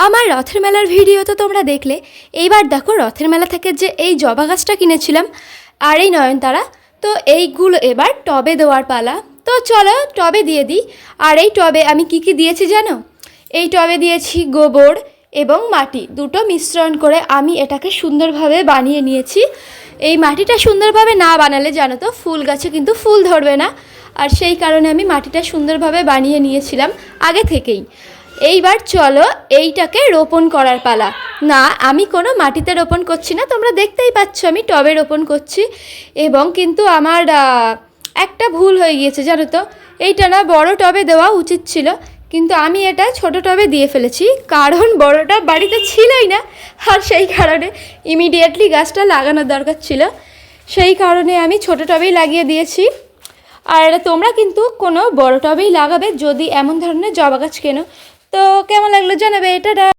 আমার রথের মেলার ভিডিও তো তোমরা দেখলে। এইবার দেখো রথের মেলা থেকে যে এই জবা গাছটা কিনেছিলাম আর এই নয়নতারা, তো এইগুলো এবার টবে দেওয়ার পালা। তো চলো টবে দিয়ে দিই। আর এই টবে আমি কি দিয়েছি জানো? এই টবে দিয়েছি গোবর এবং মাটি দুটো মিশ্রণ করে আমি এটাকে সুন্দরভাবে বানিয়ে নিয়েছি। এই মাটিটা সুন্দরভাবে না বানালে জানো তো ফুল গাছে কিন্তু ফুল ধরবে না, আর সেই কারণে আমি মাটিটা সুন্দরভাবে বানিয়ে নিয়েছিলাম আগে থেকেই। এইবার চলো এইটাকে রোপণ করার পালা। না, আমি কোনো মাটিতে রোপণ করছি না, তোমরা দেখতেই পাচ্ছ আমি টবে রোপণ করছি। এবং কিন্তু আমার একটা ভুল হয়ে গিয়েছে জানো তো, এইটা না বড় টবে দেওয়া উচিত ছিল, কিন্তু আমি এটা ছোট টবে দিয়ে ফেলেছি, কারণ বড় টব বাড়িতে ছিলই না। আর সেই কারণে ইমিডিয়েটলি গাছটা লাগানোর দরকার ছিল, সেই কারণে আমি ছোট টবেই লাগিয়ে দিয়েছি। আর তোমরা কিন্তু কোনো বড় টবেই লাগাবে যদি এমন ধরনের জবা গাছ কেনো। তো কেমন লাগলো জানাবে এটা।